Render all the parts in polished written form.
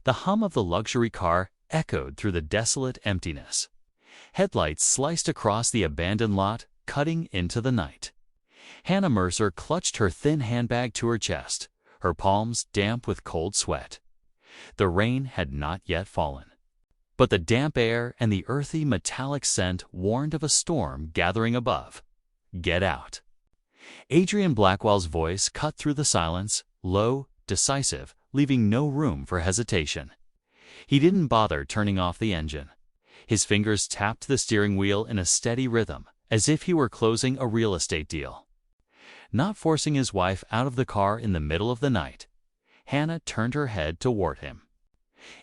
The hum of the luxury car echoed through the desolate emptiness. Headlights sliced across the abandoned lot, cutting into the night. Hannah Mercer clutched her thin handbag to her chest, her palms damp with cold sweat. The rain had not yet fallen, but the damp air and the earthy metallic scent warned of a storm gathering above. "Get out." Adrian Blackwell's voice cut through the silence, low, decisive, leaving no room for hesitation. He didn't bother turning off the engine. His fingers tapped the steering wheel in a steady rhythm, as if he were closing a real estate deal. Not forcing his wife out of the car in the middle of the night, Hannah turned her head toward him.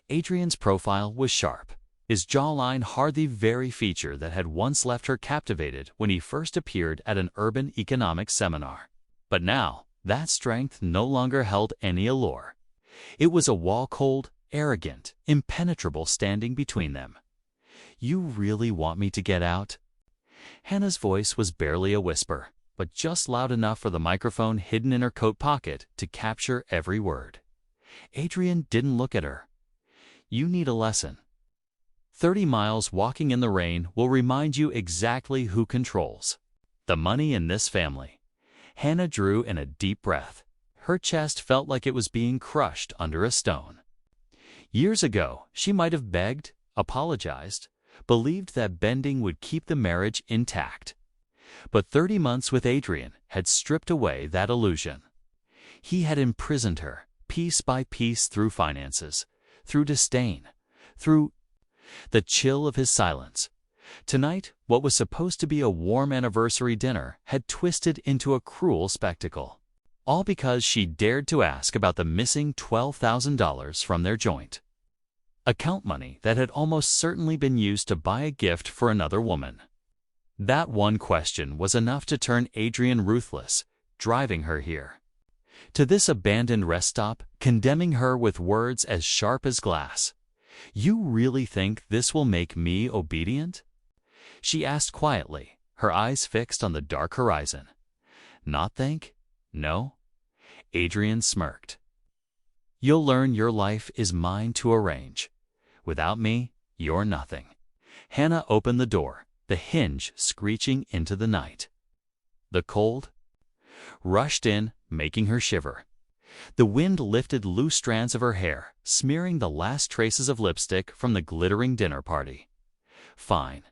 Adrian's profile was sharp, his jawline hardly the very feature that had once left her captivated when he first appeared at an urban economics seminar. But now, that strength no longer held any allure. It was a wall-cold, arrogant, impenetrable standing between them. "You really want me to get out?" Hannah's voice was barely a whisper, but just loud enough for the microphone hidden in her coat pocket to capture every word. Adrian didn't look at her. "You need a lesson. 30 miles walking in the rain will remind you exactly who controls the money in this family." Hannah drew in a deep breath. Her chest felt like it was being crushed under a stone. Years ago, she might have begged, apologized, believed that bending would keep the marriage intact. But 30 months with Adrian had stripped away that illusion. He had imprisoned her, piece by piece, through finances, through disdain, through the chill of his silence. Tonight, what was supposed to be a warm anniversary dinner had twisted into a cruel spectacle. All because she dared to ask about the missing $12,000 from their joint account money that had almost certainly been used to buy a gift for another woman. That one question was enough to turn Adrian ruthless, driving her here, to this abandoned rest stop, condemning her with words as sharp as glass. "You really think this will make me obedient?" she asked quietly, her eyes fixed on the dark horizon. "Not think? No?" Adrian smirked. "You'll learn your life is mine to arrange. Without me, you're nothing." Hannah opened the door, the hinge screeching into the night. The cold rushed in, making her shiver. The wind lifted loose strands of her hair, smearing the last traces of lipstick from the glittering dinner party. "Fine."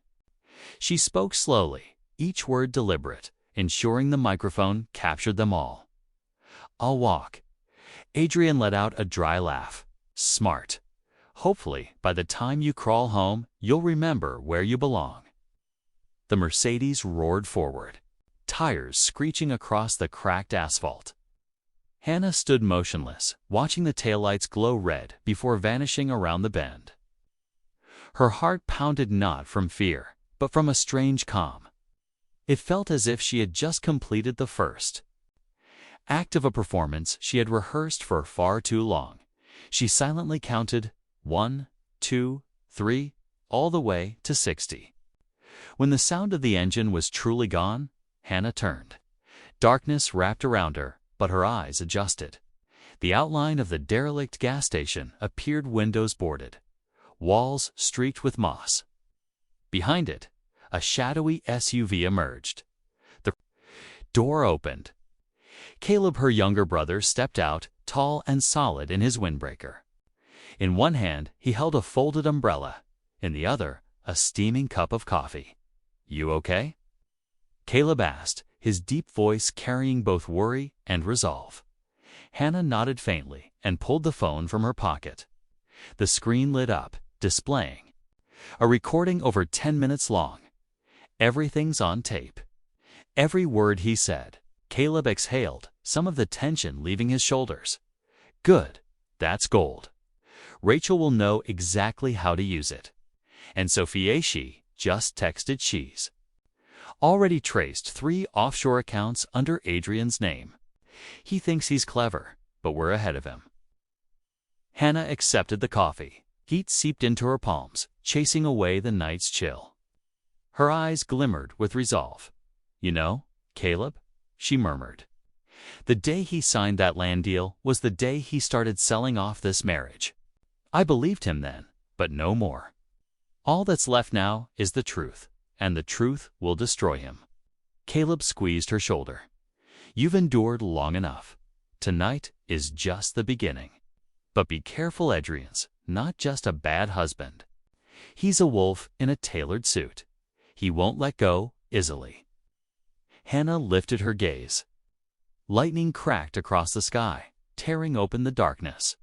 She spoke slowly, each word deliberate, ensuring the microphone captured them all. "I'll walk." Adrian let out a dry laugh. "Smart. Hopefully, by the time you crawl home, you'll remember where you belong." The Mercedes roared forward, tires screeching across the cracked asphalt. Hannah stood motionless, watching the taillights glow red before vanishing around the bend. Her heart pounded not from fear, but from a strange calm. It felt as if she had just completed the first act of a performance she had rehearsed for far too long. She silently counted 1, 2, 3, all the way to 60. When the sound of the engine was truly gone, Hannah turned. Darkness wrapped around her, but her eyes adjusted. The outline of the derelict gas station appeared, windows boarded, walls streaked with moss. Behind it, a shadowy SUV emerged. The door opened. Caleb, her younger brother, stepped out, tall and solid in his windbreaker. In one hand, he held a folded umbrella, in the other, a steaming cup of coffee. "You okay?" Caleb asked, his deep voice carrying both worry and resolve. Hannah nodded faintly and pulled the phone from her pocket. The screen lit up, displaying a recording over 10 minutes long. "Everything's on tape." Every word he said. Caleb exhaled, some of the tension leaving his shoulders. "Good. That's gold. Rachel will know exactly how to use it." And Sophia, she just texted she's already traced 3 offshore accounts under Adrian's name. He thinks he's clever, but we're ahead of him. Hannah accepted the coffee. Heat seeped into her palms, chasing away the night's chill. Her eyes glimmered with resolve. "You know, Caleb," she murmured, "the day he signed that land deal was the day he started selling off this marriage. I believed him then, but no more. All that's left now is the truth, and the truth will destroy him. Caleb squeezed her shoulder. You've endured long enough. Tonight is just the beginning. But be careful, Adrian's not just a bad husband. He's a wolf in a tailored suit. He won't let go easily. Hannah lifted her gaze. Lightning cracked across the sky, tearing open the darkness.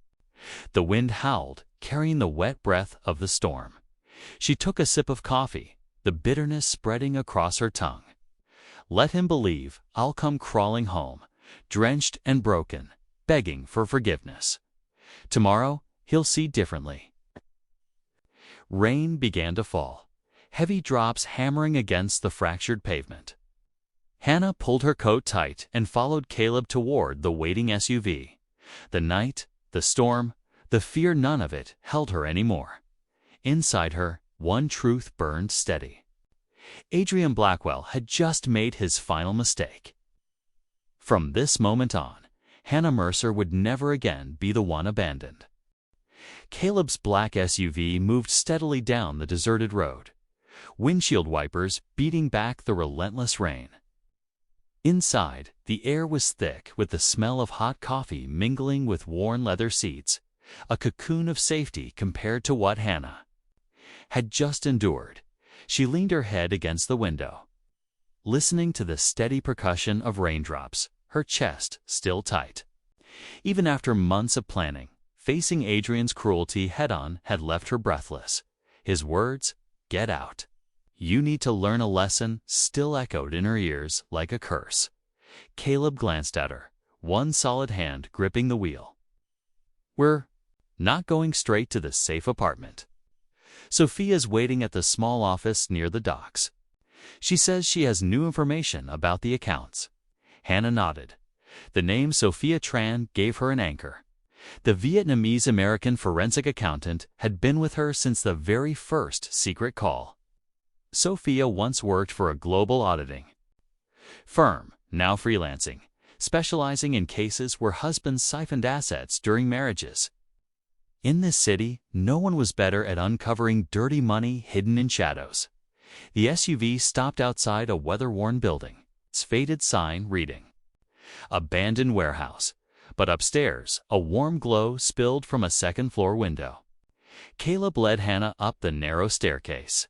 The wind howled, carrying the wet breath of the storm. She took a sip of coffee, the bitterness spreading across her tongue. Let him believe I'll come crawling home, drenched and broken, begging for forgiveness. Tomorrow, he'll see differently. Rain began to fall, heavy drops hammering against the fractured pavement. Hannah pulled her coat tight and followed Caleb toward the waiting SUV. The night, the storm, the fear, none of it held her anymore. Inside her, one truth burned steady. Adrian Blackwell had just made his final mistake. From this moment on, Hannah Mercer would never again be the one abandoned. Caleb's black SUV moved steadily down the deserted road, windshield wipers beating back the relentless rain. Inside, the air was thick with the smell of hot coffee mingling with worn leather seats, a cocoon of safety compared to what Hannah had just endured. She leaned her head against the window, listening to the steady percussion of raindrops, her chest still tight. Even after months of planning, facing Adrian's cruelty head-on had left her breathless. His words, "Get out. You need to learn a lesson," still echoed in her ears like a curse. Caleb glanced at her, one solid hand gripping the wheel. "We're not going straight to the safe apartment. Sophia's waiting at the small office near the docks. She says she has new information about the accounts." Hannah nodded. The name Sophia Tran gave her an anchor. The Vietnamese-American forensic accountant had been with her since the very first secret call. Sophia once worked for a global auditing firm, now freelancing, specializing in cases where husbands siphoned assets during marriages. In this city, no one was better at uncovering dirty money hidden in shadows. The SUV stopped outside a weather-worn building, its faded sign reading, "Abandoned warehouse," but upstairs, a warm glow spilled from a second-floor window. Caleb led Hannah up the narrow staircase,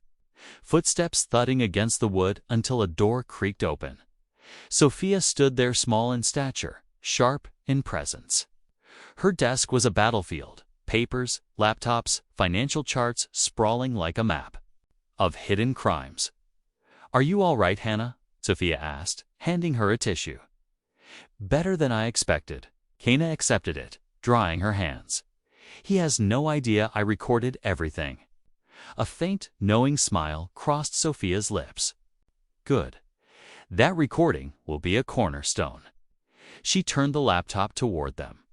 footsteps thudding against the wood until a door creaked open. Sophia stood there, small in stature, sharp in presence. Her desk was a battlefield, papers, laptops, financial charts sprawling like a map of hidden crimes. "Are you all right, Hannah?" Sophia asked, handing her a tissue. "Better than I expected." Hannah accepted it, drying her hands. "He has no idea I recorded everything." A faint, knowing smile crossed Sophia's lips. "Good. That recording will be a cornerstone." She turned the laptop toward them.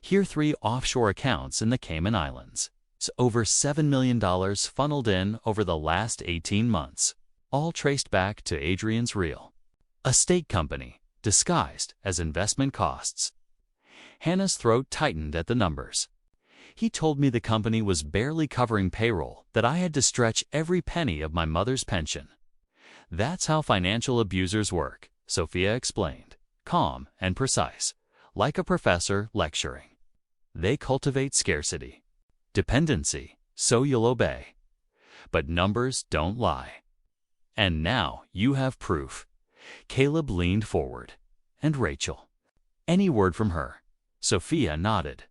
"Here 3 offshore accounts in the Cayman Islands. It's over $7 million funneled in over the last 18 months, all traced back to Adrian's real estate company, disguised as investment costs." Hannah's throat tightened at the numbers. "He told me the company was barely covering payroll, that I had to stretch every penny of my mother's pension." "That's how financial abusers work," Sophia explained, calm and precise, like a professor lecturing. "They cultivate scarcity, dependency, so you'll obey. But numbers don't lie. And now you have proof." Caleb leaned forward. "And Rachel? Any word from her?" Sophia nodded.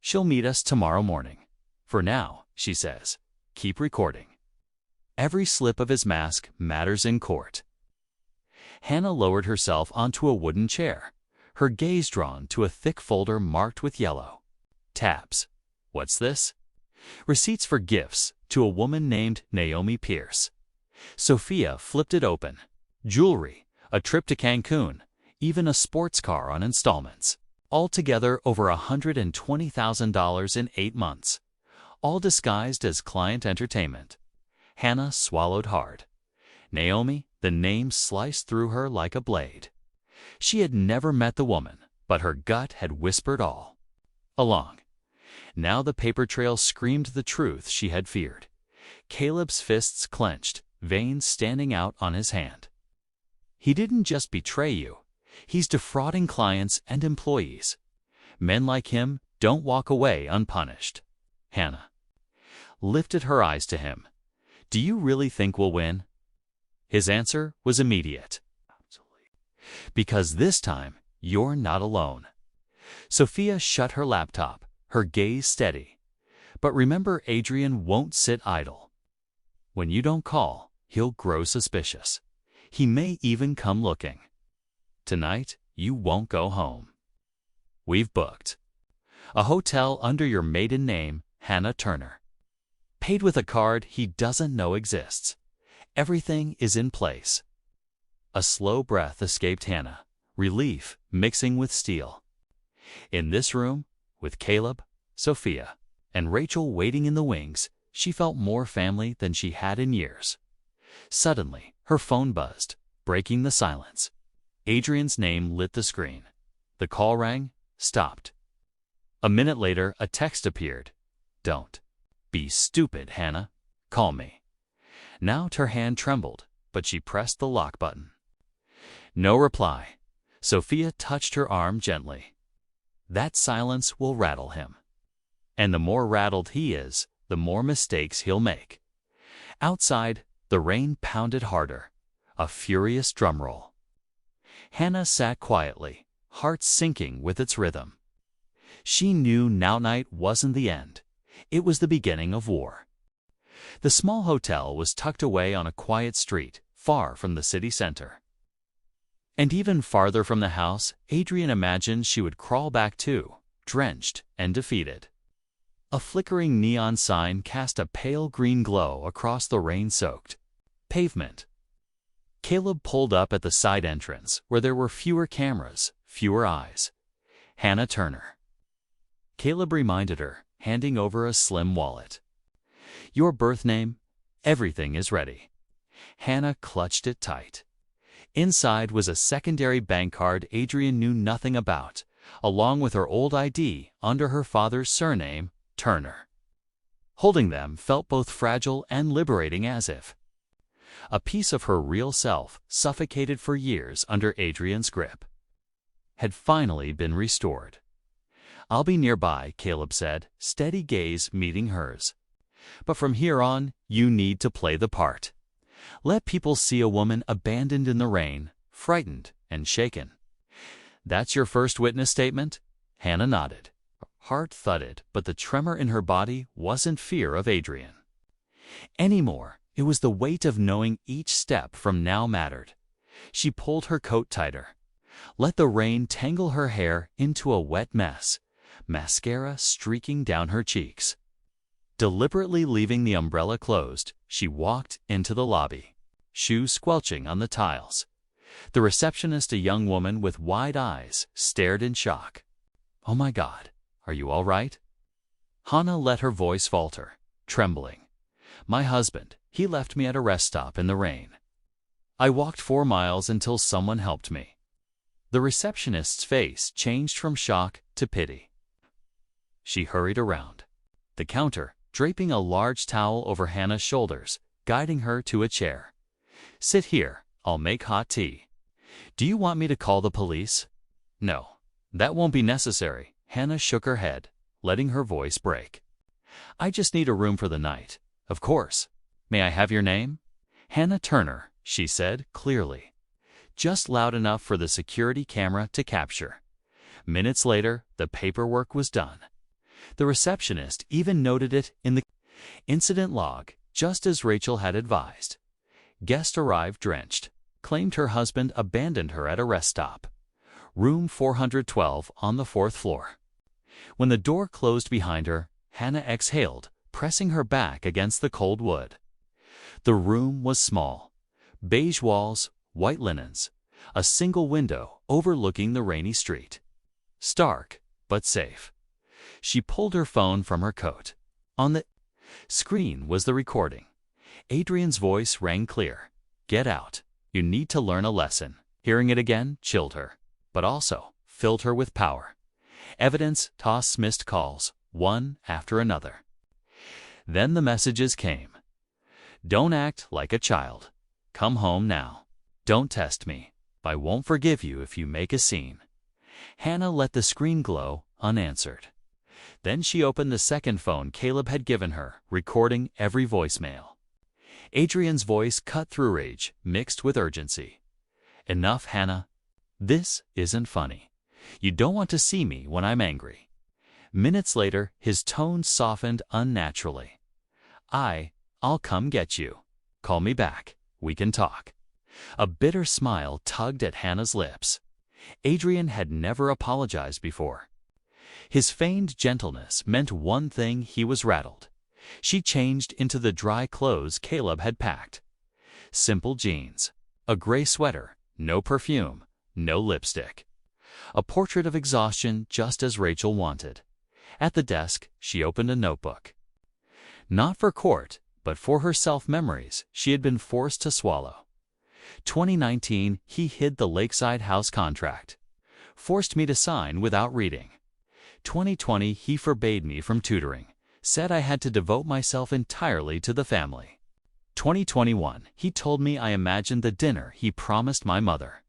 "She'll meet us tomorrow morning. For now," she says, "keep recording. Every slip of his mask matters in court." Hannah lowered herself onto a wooden chair, her gaze drawn to a thick folder marked with yellow tabs. "What's this?" "Receipts for gifts to a woman named Naomi Pierce." Sophia flipped it open. Jewelry, a trip to Cancun, even a sports car on installments. Altogether over $120,000 in 8 months, all disguised as client entertainment. Hannah swallowed hard. Naomi, the name sliced through her like a blade. She had never met the woman, but her gut had whispered all along. Now the paper trail screamed the truth she had feared. Caleb's fists clenched, veins standing out on his hand. He didn't just betray you. He's defrauding clients and employees. Men like him don't walk away unpunished. Hannah lifted her eyes to him. Do you really think we'll win? His answer was immediate. Absolutely. Because this time, you're not alone. Sophia shut her laptop, her gaze steady. But remember, Adrian won't sit idle. When you don't call, he'll grow suspicious. He may even come looking. Tonight, you won't go home. We've booked a hotel under your maiden name, Hannah Turner. Paid with a card he doesn't know exists. Everything is in place. A slow breath escaped Hannah, relief mixing with steel. In this room, with Caleb, Sophia, and Rachel waiting in the wings, she felt more family than she had in years. Suddenly, her phone buzzed, breaking the silence. Adrian's name lit the screen. The call rang, stopped. A minute later, a text appeared. Don't be stupid, Hannah. Call me. Now her hand trembled, but she pressed the lock button. No reply. Sophia touched her arm gently. That silence will rattle him. And the more rattled he is, the more mistakes he'll make. Outside, the rain pounded harder, a furious drumroll. Hannah sat quietly, heart sinking with its rhythm. She knew now night wasn't the end. It was the beginning of war. The small hotel was tucked away on a quiet street, far from the city center. And even farther from the house, Adrian imagined she would crawl back to, drenched and defeated. A flickering neon sign cast a pale green glow across the rain-soaked pavement. Caleb pulled up at the side entrance, where there were fewer cameras, fewer eyes. Hannah Turner. Caleb reminded her, handing over a slim wallet. Your birth name? Everything is ready. Hannah clutched it tight. Inside was a secondary bank card Adrian knew nothing about, along with her old ID under her father's surname, Turner. Holding them felt both fragile and liberating, as if a piece of her real self, suffocated for years under Adrian's grip, had finally been restored. I'll be nearby, Caleb said, steady gaze meeting hers. But from here on, you need to play the part. Let people see a woman abandoned in the rain, frightened and shaken. That's your first witness statement? Hannah nodded. Heart thudded, but the tremor in her body wasn't fear of Adrian anymore. It was the weight of knowing each step from now mattered. She pulled her coat tighter. Let the rain tangle her hair into a wet mess, mascara streaking down her cheeks. Deliberately leaving the umbrella closed, she walked into the lobby, shoes squelching on the tiles. The receptionist, a young woman with wide eyes, stared in shock. Oh my God, are you all right? Hannah let her voice falter, trembling. My husband, he left me at a rest stop in the rain. I walked 4 miles until someone helped me. The receptionist's face changed from shock to pity. She hurried around the counter, draping a large towel over Hannah's shoulders, guiding her to a chair. Sit here, I'll make hot tea. Do you want me to call the police? No, that won't be necessary. Hannah shook her head, letting her voice break. I just need a room for the night. Of course. May I have your name? Hannah Turner, she said clearly, just loud enough for the security camera to capture. Minutes later, the paperwork was done. The receptionist even noted it in the incident log, just as Rachel had advised. Guest arrived drenched, claimed her husband abandoned her at a rest stop. Room 412 on the 4th floor. When the door closed behind her, Hannah exhaled, pressing her back against the cold wood. The room was small. Beige walls, white linens, a single window overlooking the rainy street. Stark, but safe. She pulled her phone from her coat. On the screen was the recording. Adrian's voice rang clear. Get out. You need to learn a lesson. Hearing it again chilled her, but also filled her with power. Evidence, toss missed calls, one after another. Then the messages came. Don't act like a child. Come home now. Don't test me. I won't forgive you if you make a scene. Hannah let the screen glow unanswered. Then she opened the second phone Caleb had given her, recording every voicemail. Adrian's voice cut through rage, mixed with urgency. Enough, Hannah. This isn't funny. You don't want to see me when I'm angry. Minutes later, his tone softened unnaturally. I'll come get you. Call me back. We can talk. A bitter smile tugged at Hannah's lips. Adrian had never apologized before. His feigned gentleness meant one thing: he was rattled. She changed into the dry clothes Caleb had packed. Simple jeans, a gray sweater, no perfume, no lipstick. A portrait of exhaustion, just as Rachel wanted. At the desk, she opened a notebook. Not for court, but for her self-memories she had been forced to swallow. 2019, he hid the Lakeside House contract. Forced me to sign without reading. 2020, he forbade me from tutoring. Said I had to devote myself entirely to the family. 2021, he told me I imagined the dinner he promised my mother.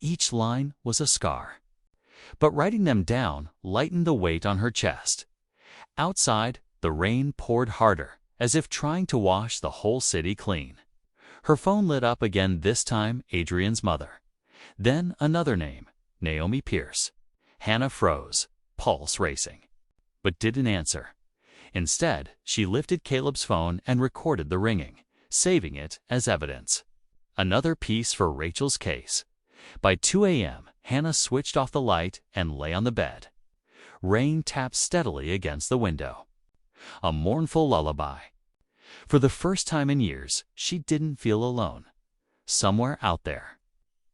Each line was a scar. But writing them down lightened the weight on her chest. Outside, the rain poured harder, as if trying to wash the whole city clean. Her phone lit up again, this time Adrian's mother. Then another name, Naomi Pierce. Hannah froze, pulse racing, but didn't answer. Instead, she lifted Caleb's phone and recorded the ringing, saving it as evidence. Another piece for Rachel's case. By 2 a.m., Hannah switched off the light and lay on the bed. Rain tapped steadily against the window. A mournful lullaby. For the first time in years, she didn't feel alone. Somewhere out there,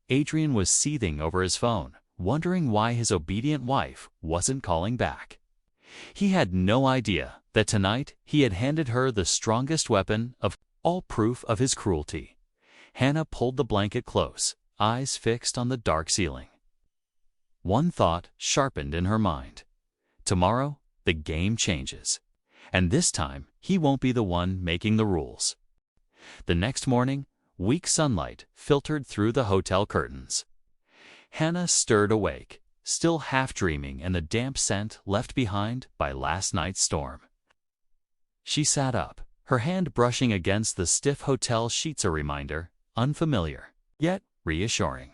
Adrian was seething over his phone, wondering why his obedient wife wasn't calling back. He had no idea that tonight he had handed her the strongest weapon of all proof of his cruelty. Hannah pulled the blanket close, eyes fixed on the dark ceiling. One thought sharpened in her mind. Tomorrow, the game changes. And this time, he won't be the one making the rules. The next morning, weak sunlight filtered through the hotel curtains. Hannah stirred awake, still half dreaming in the damp scent left behind by last night's storm. She sat up, her hand brushing against the stiff hotel sheets, a reminder, unfamiliar, yet reassuring,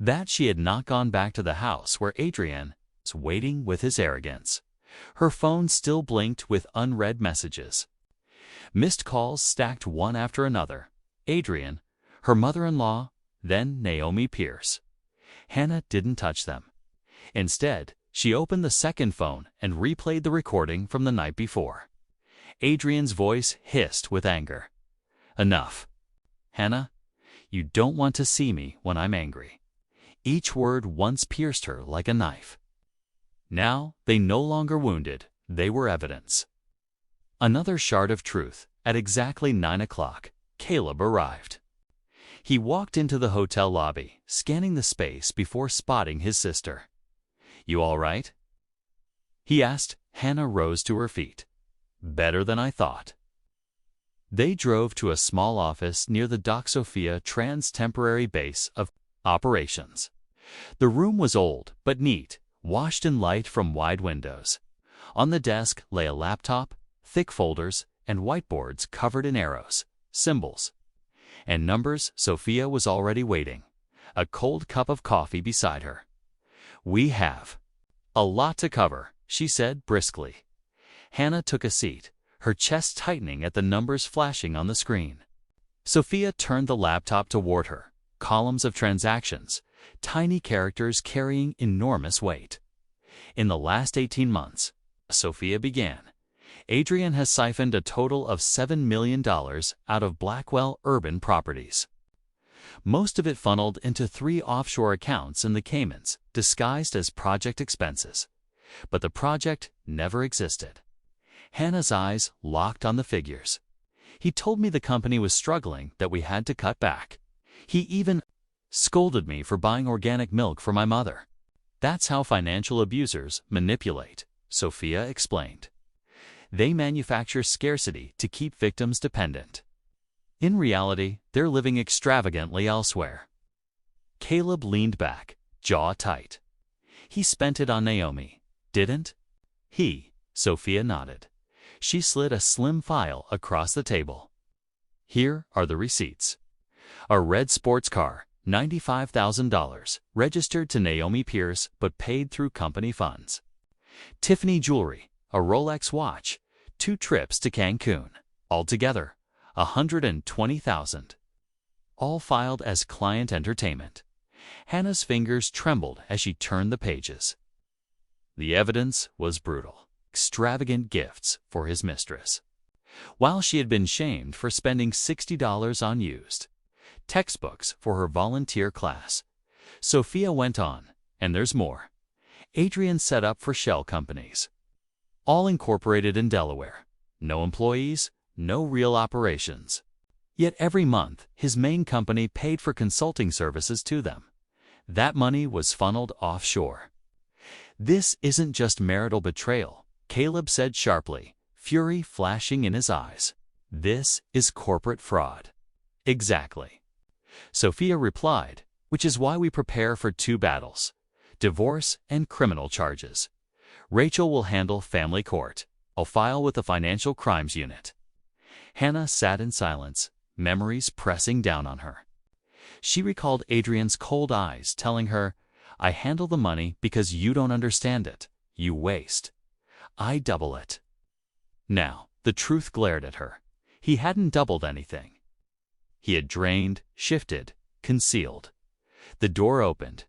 that she had not gone back to the house where Adrian was waiting with his arrogance. Her phone still blinked with unread messages. Missed calls stacked one after another. Adrian, her mother-in-law, then Naomi Pierce. Hannah didn't touch them. Instead, she opened the second phone and replayed the recording from the night before. Adrian's voice hissed with anger. Enough. Hannah, you don't want to see me when I'm angry. Each word once pierced her like a knife. Now, they no longer wounded, they were evidence. Another shard of truth. At exactly 9 o'clock, Caleb arrived. He walked into the hotel lobby, scanning the space before spotting his sister. You all right? He asked. Hannah rose to her feet. Better than I thought. They drove to a small office near the Doc Sofia Trans-Temporary Base of Operations. The room was old but neat, washed in light from wide windows. On the desk lay a laptop, thick folders, and whiteboards covered in arrows, symbols, and numbers. Sophia was already waiting, a cold cup of coffee beside her. We have a lot to cover, she said briskly. Hannah took a seat, her chest tightening at the numbers flashing on the screen. Sophia turned the laptop toward her, columns of transactions, tiny characters carrying enormous weight. In the last 18 months, Sophia began, Adrian has siphoned a total of $7 million out of Blackwell Urban Properties. Most of it funneled into 3 offshore accounts in the Caymans, disguised as project expenses. But the project never existed. Hannah's eyes locked on the figures. He told me the company was struggling, that we had to cut back. He even scolded me for buying organic milk for my mother. That's how financial abusers manipulate. Sophia explained. They manufacture scarcity to keep victims dependent. In reality, they're living extravagantly elsewhere. Caleb leaned back, jaw tight. He spent it on Naomi, didn't he? Sophia nodded. She slid a slim file across the table. Here are the receipts. A red sports car, $95,000, registered to Naomi Pierce but paid through company funds. Tiffany jewelry, a Rolex watch, 2 trips to Cancun, altogether $120,000. All filed as client entertainment. Hannah's fingers trembled as she turned the pages. The evidence was brutal. Extravagant gifts for his mistress, while she had been shamed for spending $60 on used textbooks for her volunteer class. Sophia went on, and there's more. Adrian set up for shell companies, all incorporated in Delaware. No employees, no real operations. Yet every month, his main company paid for consulting services to them. That money was funneled offshore. This isn't just marital betrayal, Caleb said sharply, fury flashing in his eyes. This is corporate fraud. Exactly. Sophia replied, which is why we prepare for 2 battles: divorce and criminal charges. Rachel will handle family court. I'll file with the financial crimes unit. Hannah sat in silence, memories pressing down on her. She recalled Adrian's cold eyes telling her, I handle the money because you don't understand it. You waste. I double it. Now, the truth glared at her. He hadn't doubled anything. He had drained, shifted, concealed. The door opened.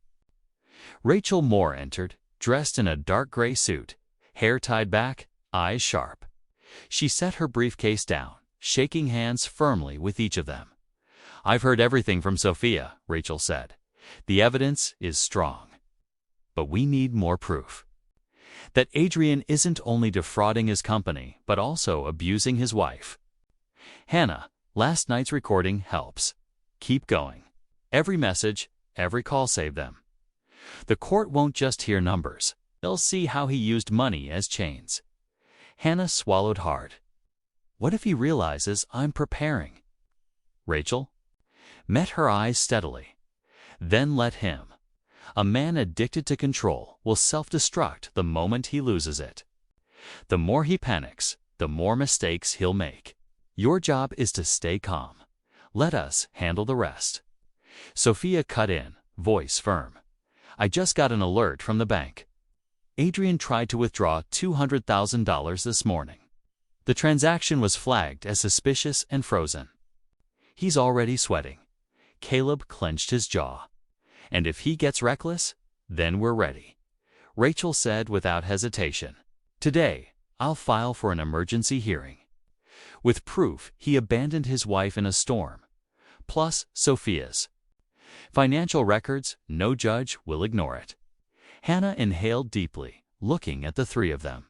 Rachel Moore entered, dressed in a dark gray suit, hair tied back, eyes sharp. She set her briefcase down, shaking hands firmly with each of them. I've heard everything from Sophia, Rachel said. The evidence is strong. But we need more proof. That Adrian isn't only defrauding his company, but also abusing his wife. Hannah, last night's recording helps. Keep going. Every message, every call saved them. The court won't just hear numbers. They'll see how he used money as chains. Hannah swallowed hard. What if he realizes I'm preparing? Rachel met her eyes steadily. Then let him. A man addicted to control will self-destruct the moment he loses it. The more he panics, the more mistakes he'll make. Your job is to stay calm. Let us handle the rest. Sophia cut in, voice firm. I just got an alert from the bank. Adrian tried to withdraw $200,000 this morning. The transaction was flagged as suspicious and frozen. He's already sweating. Caleb clenched his jaw. And if he gets reckless, then we're ready. Rachel said without hesitation. Today, I'll file for an emergency hearing. With proof he abandoned his wife in a storm. Plus Sophia's financial records, no judge will ignore it. Hannah inhaled deeply, looking at the 3 of them.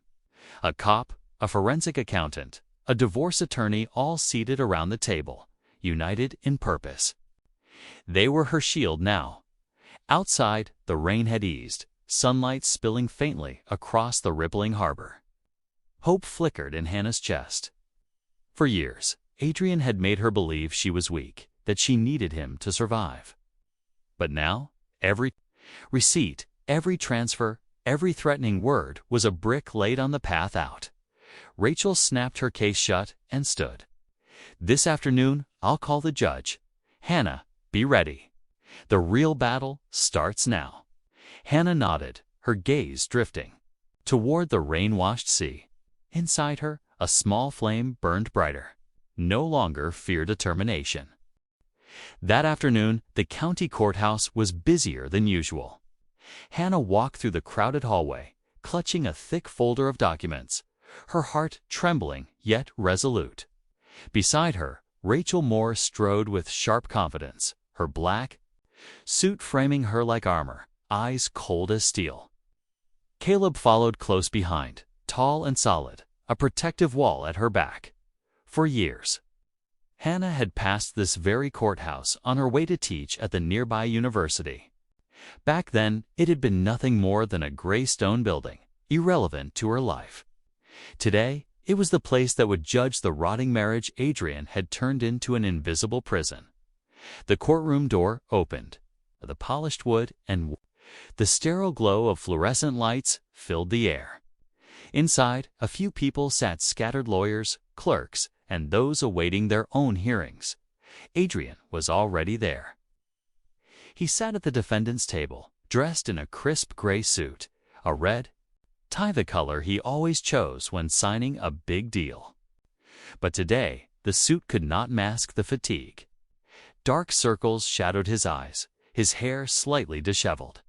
A cop, a forensic accountant, a divorce attorney, all seated around the table, united in purpose. They were her shield now. Outside, the rain had eased, sunlight spilling faintly across the rippling harbor. Hope flickered in Hannah's chest. For years, Adrian had made her believe she was weak, that she needed him to survive. But now, every receipt, every transfer, every threatening word was a brick laid on the path out. Rachel snapped her case shut and stood. This afternoon, I'll call the judge. Hannah, be ready. The real battle starts now. Hannah nodded, her gaze drifting toward the rain-washed sea. Inside her, a small flame burned brighter. No longer fear determination. That afternoon, the county courthouse was busier than usual. Hannah walked through the crowded hallway, clutching a thick folder of documents, her heart trembling yet resolute. Beside her, Rachel Moore strode with sharp confidence, her black suit framing her like armor, eyes cold as steel. Caleb followed close behind, tall and solid, a protective wall at her back. For years, Hannah had passed this very courthouse on her way to teach at the nearby university. Back then, it had been nothing more than a gray stone building, irrelevant to her life. Today, it was the place that would judge the rotting marriage Adrian had turned into an invisible prison. The courtroom door opened. The polished wood and the sterile glow of fluorescent lights filled the air. Inside, a few people sat, scattered lawyers, clerks, and those awaiting their own hearings. Adrian was already there. He sat at the defendant's table, dressed in a crisp gray suit, a red tie, the color he always chose when signing a big deal. But today, the suit could not mask the fatigue. Dark circles shadowed his eyes, his hair slightly disheveled,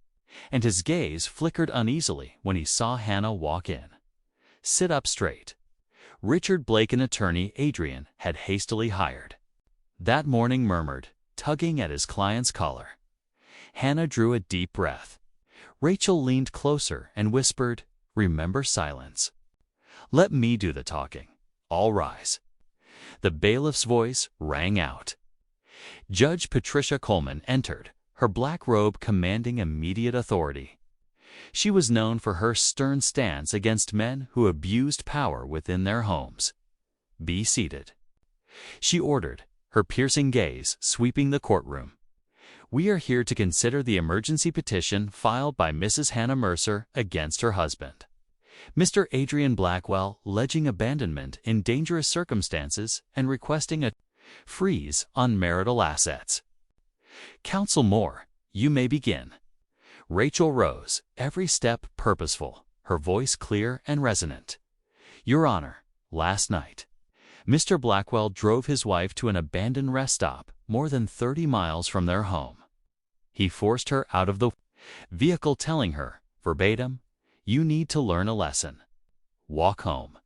and his gaze flickered uneasily when he saw Hannah walk in. Sit up straight. Richard Blake, an attorney Adrian had hastily hired, that morning, murmured, tugging at his client's collar. Hannah drew a deep breath. Rachel leaned closer and whispered, "Remember silence. Let me do the talking. All rise." The bailiff's voice rang out. Judge Patricia Coleman entered, her black robe commanding immediate authority. She was known for her stern stance against men who abused power within their homes. "Be seated," she ordered, her piercing gaze sweeping the courtroom. "We are here to consider the emergency petition filed by Mrs. Hannah Mercer against her husband, Mr. Adrian Blackwell, alleging abandonment in dangerous circumstances and requesting a freeze on marital assets." "Counsel Moore, you may begin." Rachel rose, every step purposeful, her voice clear and resonant. "Your Honor, last night, Mr. Blackwell drove his wife to an abandoned rest stop more than 30 miles from their home. He forced her out of the vehicle, telling her, verbatim, 'You need to learn a lesson. Walk home.'"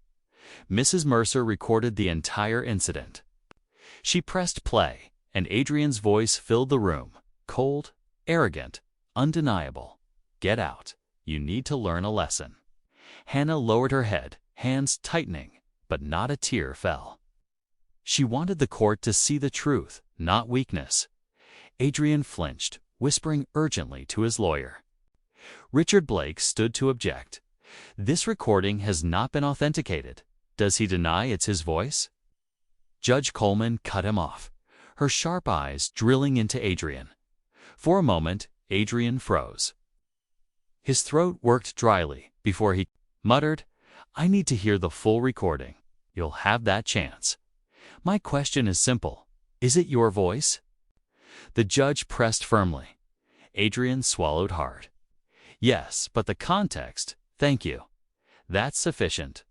Mrs. Mercer recorded the entire incident. She pressed play, and Adrian's voice filled the room, cold, arrogant, undeniable. "Get out. You need to learn a lesson." Hannah lowered her head, hands tightening, but not a tear fell. She wanted the court to see the truth, not weakness. Adrian flinched, whispering urgently to his lawyer. Richard Blake stood to object. "This recording has not been authenticated. Does he deny it's his voice?" Judge Coleman cut him off, her sharp eyes drilling into Adrian. For a moment, Adrian froze. His throat worked dryly before he muttered, "I need to hear the full recording." "You'll have that chance. My question is simple. Is it your voice?" The judge pressed firmly. Adrian swallowed hard. "Yes, but the context, thank you. That's sufficient."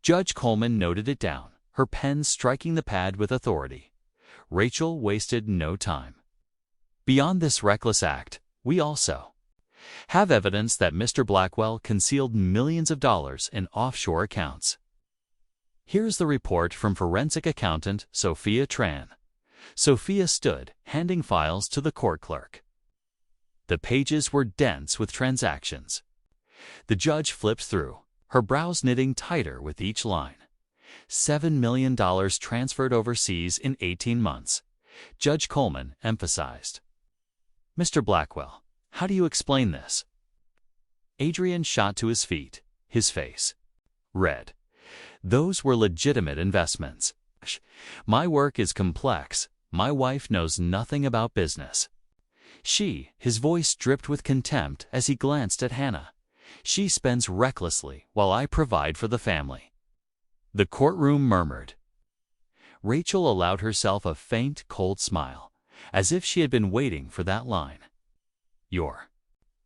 Judge Coleman noted it down, her pen striking the pad with authority. Rachel wasted no time. "Beyond this reckless act, we also have evidence that Mr. Blackwell concealed millions of dollars in offshore accounts. Here's the report from forensic accountant Sophia Tran." Sophia stood, handing files to the court clerk. The pages were dense with transactions. The judge flipped through, her brows knitting tighter with each line. $7 million transferred overseas in 18 months. Judge Coleman emphasized. "Mr. Blackwell, how do you explain this?" Adrian shot to his feet, his face red. "Those were legitimate investments. My work is complex. My wife knows nothing about business." His voice dripped with contempt as he glanced at Hannah. "She spends recklessly while I provide for the family." The courtroom murmured. Rachel allowed herself a faint, cold smile, as if she had been waiting for that line. "Your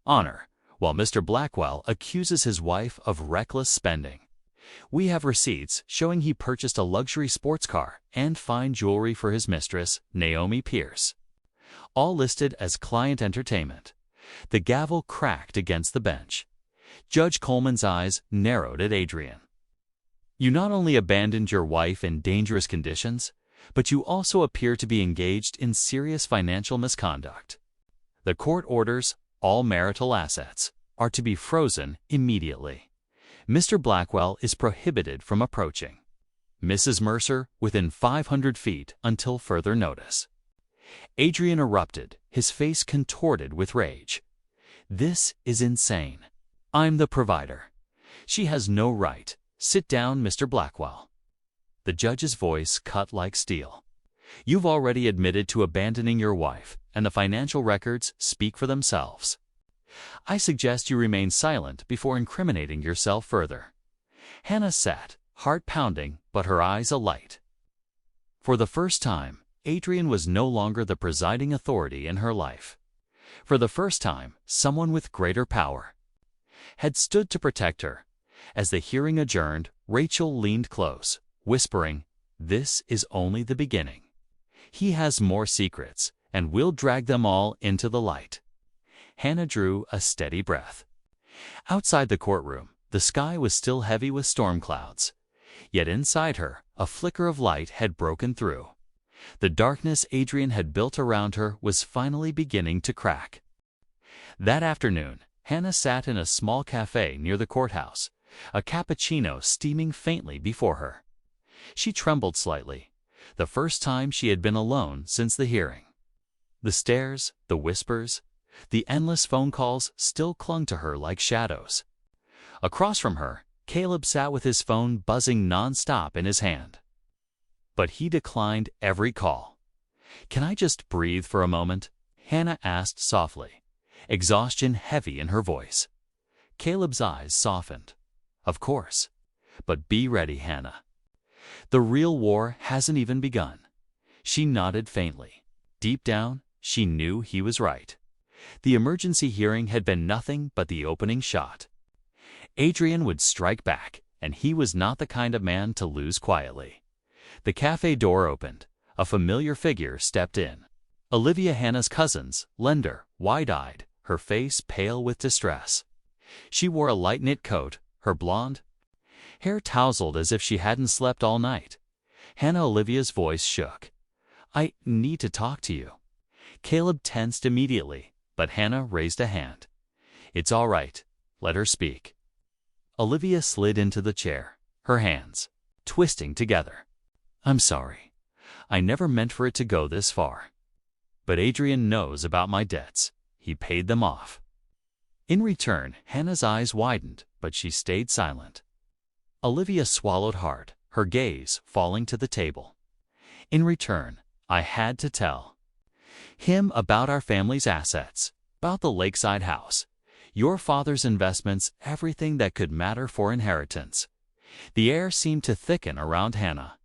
Honor, while Mr. Blackwell accuses his wife of reckless spending, we have receipts showing he purchased a luxury sports car and fine jewelry for his mistress, Naomi Pierce, all listed as client entertainment." The gavel cracked against the bench. Judge Coleman's eyes narrowed at Adrian. "You not only abandoned your wife in dangerous conditions, but you also appear to be engaged in serious financial misconduct. The court orders all marital assets are to be frozen immediately. Mr. Blackwell is prohibited from approaching Mrs. Mercer within 500 feet until further notice." Adrian erupted, his face contorted with rage. "This is insane. I'm the provider. She has no right. Sit down, Mr. Blackwell. The judge's voice cut like steel. You've already admitted to abandoning your wife, and the financial records speak for themselves. I suggest you remain silent before incriminating yourself further. Hannah sat, heart pounding, but her eyes alight. For the first time, Adrian was no longer the presiding authority in her life. For the first time, someone with greater power had stood to protect her. As the hearing adjourned, Rachel leaned close, whispering, "This is only the beginning. He has more secrets, and we'll drag them all into the light." Hannah drew a steady breath. Outside the courtroom, the sky was still heavy with storm clouds. Yet inside her, a flicker of light had broken through. The darkness Adrian had built around her was finally beginning to crack. That afternoon, Hannah sat in a small cafe near the courthouse, a cappuccino steaming faintly before her. She trembled slightly, the first time she had been alone since the hearing. The stares, the whispers, the endless phone calls still clung to her like shadows. Across from her, Caleb sat with his phone buzzing non-stop in his hand. But he declined every call. "Can I just breathe for a moment?" Hannah asked softly, exhaustion heavy in her voice. Caleb's eyes softened. "Of course. But be ready, Hannah. The real war hasn't even begun." She nodded faintly. Deep down, she knew he was right. The emergency hearing had been nothing but the opening shot. Adrian would strike back, and he was not the kind of man to lose quietly. The cafe door opened. A familiar figure stepped in. Olivia, Hannah's cousin's lender, wide-eyed, her face pale with distress. She wore a light knit coat, her blonde hair tousled as if she hadn't slept all night. Olivia's voice shook. "I need to talk to you." Caleb tensed immediately, but Hannah raised a hand. "It's all right. Let her speak." Olivia slid into the chair, her hands twisting together. "I'm sorry. I never meant for it to go this far. But Adrian knows about my debts. He paid them off." In return, Hannah's eyes widened, but she stayed silent. Olivia swallowed hard, her gaze falling to the table. "In return, I had to tell him about our family's assets, about the lakeside house, your father's investments, everything that could matter for inheritance." The air seemed to thicken around Hannah.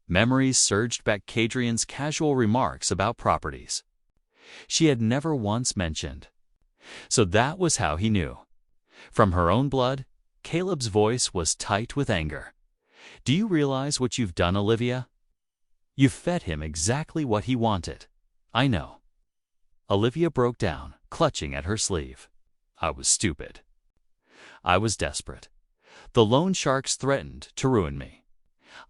Memories surged back Adrian's casual remarks about properties she had never once mentioned. So that was how he knew. From her own blood, Caleb's voice was tight with anger. "Do you realize what you've done, Olivia? You've fed him exactly what he wanted." "I know." Olivia broke down, clutching at her sleeve. "I was stupid. I was desperate. The loan sharks threatened to ruin me.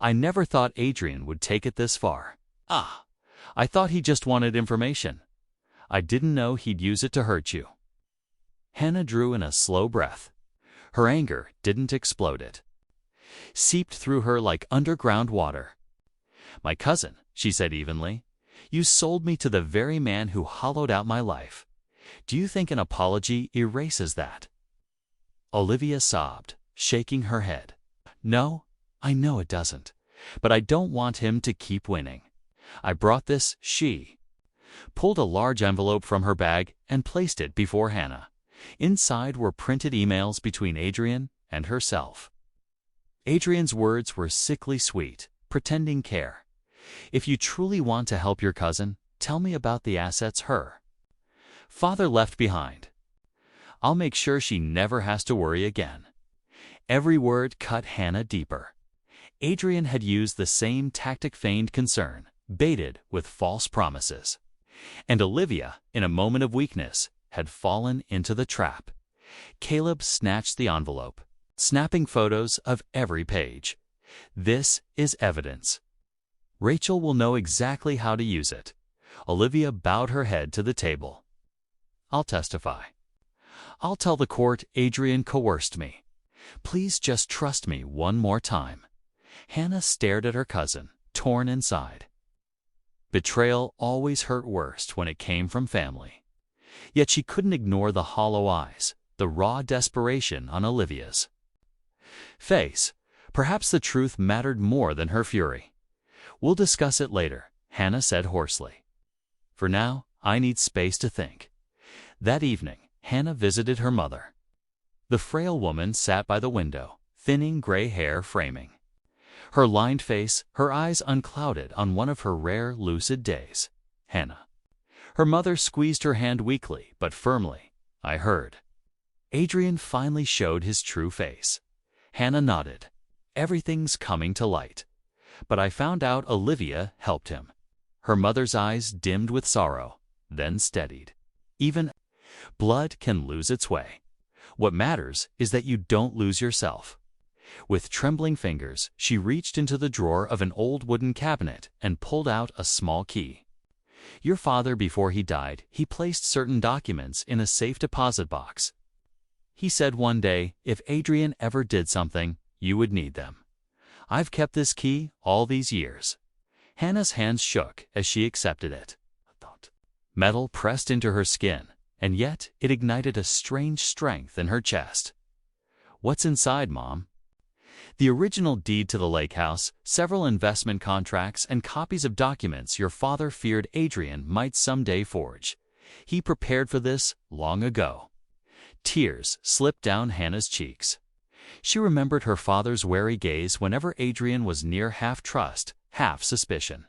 I never thought Adrian would take it this far. I thought he just wanted information. I didn't know he'd use it to hurt you." Hannah drew in a slow breath. Her anger didn't explode, it seeped through her like underground water. "My cousin," she said evenly, "you sold me to the very man who hollowed out my life. Do you think an apology erases that?" Olivia sobbed, shaking her head. "No, I know it doesn't. But I don't want him to keep winning. I brought this." She pulled a large envelope from her bag and placed it before Hannah. Inside were printed emails between Adrian and herself. Adrian's words were sickly sweet, pretending care. "If you truly want to help your cousin, tell me about the assets her father left behind. I'll make sure she never has to worry again." Every word cut Hannah deeper. Adrian had used the same tactic, feigned concern, baited with false promises. And Olivia, in a moment of weakness, had fallen into the trap. Caleb snatched the envelope, snapping photos of every page. "This is evidence. Rachel will know exactly how to use it." Olivia bowed her head to the table. "I'll testify. I'll tell the court Adrian coerced me. Please just trust me one more time." Hannah stared at her cousin, torn inside. Betrayal always hurt worst when it came from family. Yet she couldn't ignore the hollow eyes, the raw desperation on Olivia's face. Perhaps the truth mattered more than her fury. "We'll discuss it later," Hannah said hoarsely. "For now, I need space to think." That evening, Hannah visited her mother. The frail woman sat by the window, thinning gray hair framing her lined face, her eyes unclouded on one of her rare lucid days. "Hannah." Her mother squeezed her hand weakly but firmly. "I heard." Adrian finally showed his true face. Hannah nodded. "Everything's coming to light. But I found out Olivia helped him." Her mother's eyes dimmed with sorrow, then steadied. "Even blood can lose its way. What matters is that you don't lose yourself." With trembling fingers, she reached into the drawer of an old wooden cabinet and pulled out a small key. "Your father, before he died, he placed certain documents in a safe deposit box. He said one day, if Adrian ever did something, you would need them. I've kept this key all these years." Hannah's hands shook as she accepted it. Metal pressed into her skin, and yet it ignited a strange strength in her chest. "What's inside, Mom?" "The original deed to the lake house, several investment contracts, and copies of documents your father feared Adrian might someday forge. He prepared for this long ago." Tears slipped down Hannah's cheeks. She remembered her father's wary gaze whenever Adrian was near half trust, half suspicion.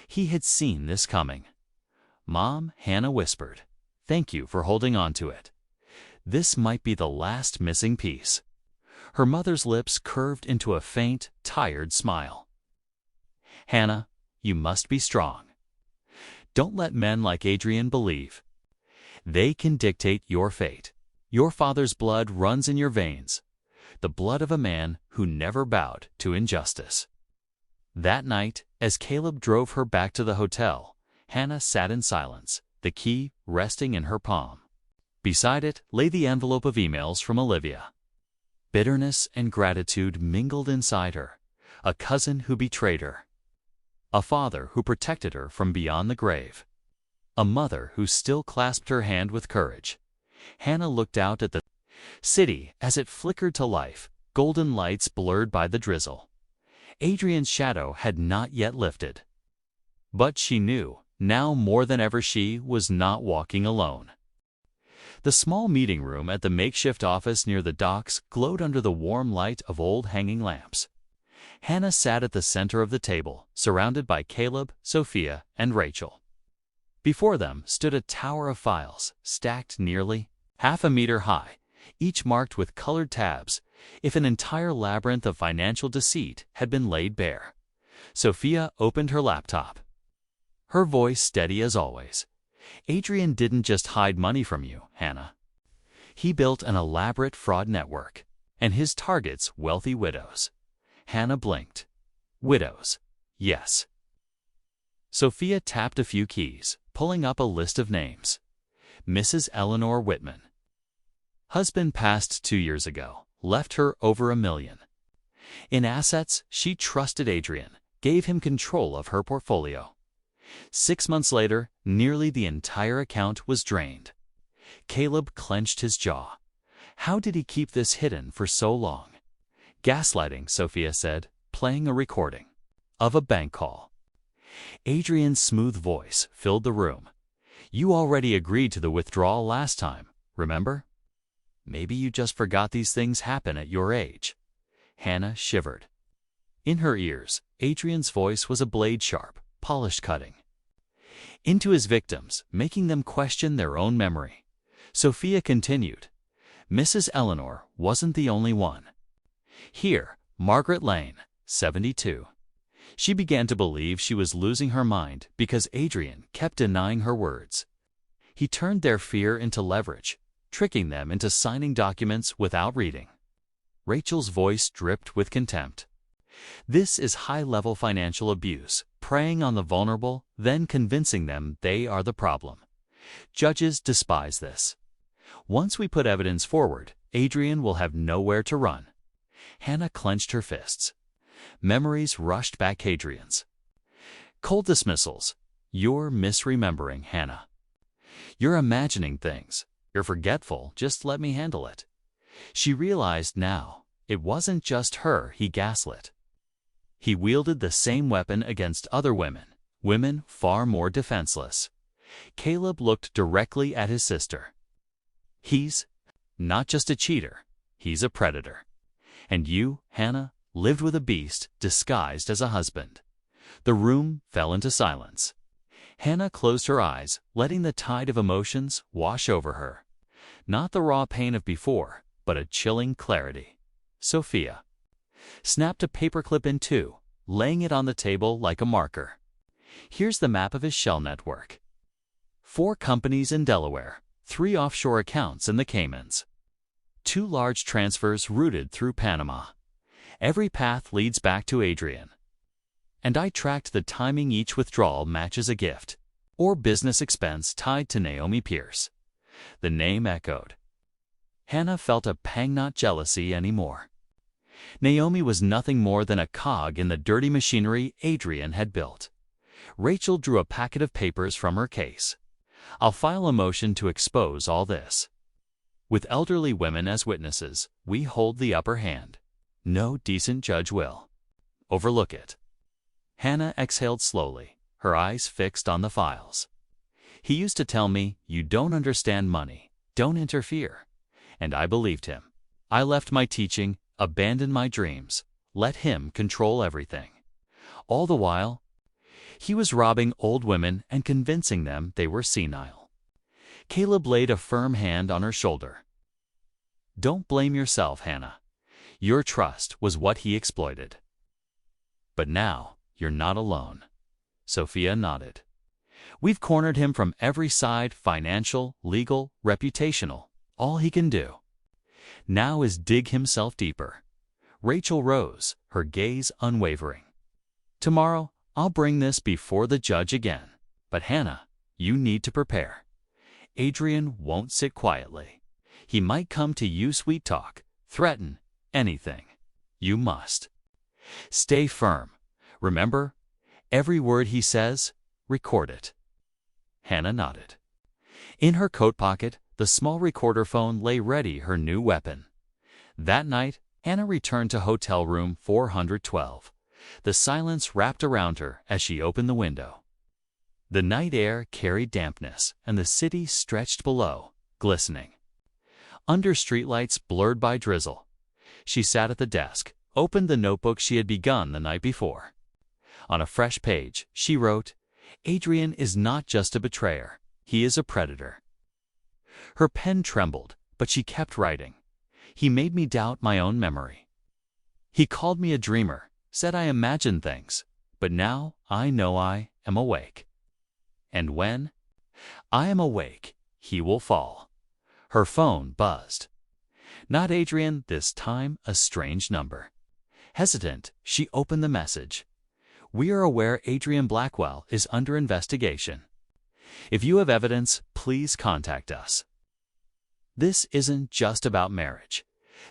He had seen this coming. "Mom," Hannah whispered, "thank you for holding on to it. This might be the last missing piece." Her mother's lips curved into a faint, tired smile. "Hannah, you must be strong. Don't let men like Adrian believe. They can dictate your fate. Your father's blood runs in your veins, the blood of a man who never bowed to injustice." That night, as Caleb drove her back to the hotel, Hannah sat in silence, the key resting in her palm. Beside it lay the envelope of emails from Olivia. Bitterness and gratitude mingled inside her. A cousin who betrayed her. A father who protected her from beyond the grave. A mother who still clasped her hand with courage. Hannah looked out at the city as it flickered to life, golden lights blurred by the drizzle. Adrian's shadow had not yet lifted. But she knew, now more than ever, she was not walking alone. The small meeting room at the makeshift office near the docks glowed under the warm light of old hanging lamps. Hannah sat at the center of the table, surrounded by Caleb, Sophia, and Rachel. Before them stood a tower of files, stacked nearly half a meter high, each marked with colored tabs, if an entire labyrinth of financial deceit had been laid bare. Sophia opened her laptop. Her voice steady as always. "Adrian didn't just hide money from you, Hannah. He built an elaborate fraud network, and his targets wealthy widows." Hannah blinked. "Widows, yes." Sophia tapped a few keys, pulling up a list of names. Mrs. Eleanor Whitman. Husband passed 2 years ago, left her over $1 million. In assets, she trusted Adrian, gave him control of her portfolio. 6 months later, nearly the entire account was drained. Caleb clenched his jaw. How did he keep this hidden for so long? "Gaslighting," Sophia said, playing a recording of a bank call. Adrian's smooth voice filled the room. "You already agreed to the withdrawal last time, remember? Maybe you just forgot these things happen at your age." Hannah shivered. In her ears, Adrian's voice was a blade sharp, polished cutting into his victims, making them question their own memory. Sophia continued. "Mrs. Eleanor wasn't the only one. Here, Margaret Lane, 72. She began to believe she was losing her mind because Adrian kept denying her words. He turned their fear into leverage, tricking them into signing documents without reading." Rachel's voice dripped with contempt. "This is high-level financial abuse, preying on the vulnerable, then convincing them they are the problem. Judges despise this. Once we put evidence forward, Adrian will have nowhere to run." Hannah clenched her fists. Memories rushed back. Adrian's cold dismissals. "You're misremembering, Hannah. You're imagining things. You're forgetful, just let me handle it. She realized now, it wasn't just her he gaslit. He wielded the same weapon against other women, women far more defenseless. Caleb looked directly at his sister. He's not just a cheater, he's a predator. And you, Hannah, lived with a beast disguised as a husband. The room fell into silence. Hannah closed her eyes, letting the tide of emotions wash over her. Not the raw pain of before, but a chilling clarity. Sophia snapped a paperclip in two, laying it on the table like a marker. Here's the map of his shell network. 4 companies in Delaware, 3 offshore accounts in the Caymans. 2 large transfers routed through Panama. Every path leads back to Adrian. And I tracked the timing each withdrawal matches a gift or business expense tied to Naomi Pierce. The name echoed. Hannah felt a pang, not jealousy anymore. Naomi was nothing more than a cog in the dirty machinery Adrian had built. Rachel drew a packet of papers from her case. I'll file a motion to expose all this. With elderly women as witnesses, we hold the upper hand. No decent judge will overlook it. Hannah exhaled slowly, her eyes fixed on the files. He used to tell me, you don't understand money, don't interfere. And I believed him. I left my teaching, abandoned my dreams, let him control everything. All the while, he was robbing old women and convincing them they were senile. Caleb laid a firm hand on her shoulder. Don't blame yourself, Hannah. Your trust was what he exploited. But now, you're not alone. Sophia nodded. We've cornered him from every side, financial, legal, reputational. All he can do now is dig himself deeper. Rachel rose, her gaze unwavering. Tomorrow, I'll bring this before the judge again. But Hannah, you need to prepare. Adrian won't sit quietly. He might come to you, sweet talk, threaten, anything. You must stay firm. Remember, every word he says, record it. Hannah nodded. In her coat pocket, the small recorder phone lay ready, her new weapon. That night, Hannah returned to hotel room 412. The silence wrapped around her as she opened the window. The night air carried dampness, and the city stretched below, glistening. Under streetlights blurred by drizzle, she sat at the desk, opened the notebook she had begun the night before. On a fresh page, she wrote, Adrian is not just a betrayer, he is a predator. Her pen trembled, but she kept writing. He made me doubt my own memory. He called me a dreamer, said I imagined things, but now I know I am awake. And when I am awake, he will fall. Her phone buzzed. Not Adrian, this time a strange number. Hesitant, she opened the message. We are aware Adrian Blackwell is under investigation. If you have evidence, please contact us. This isn't just about marriage.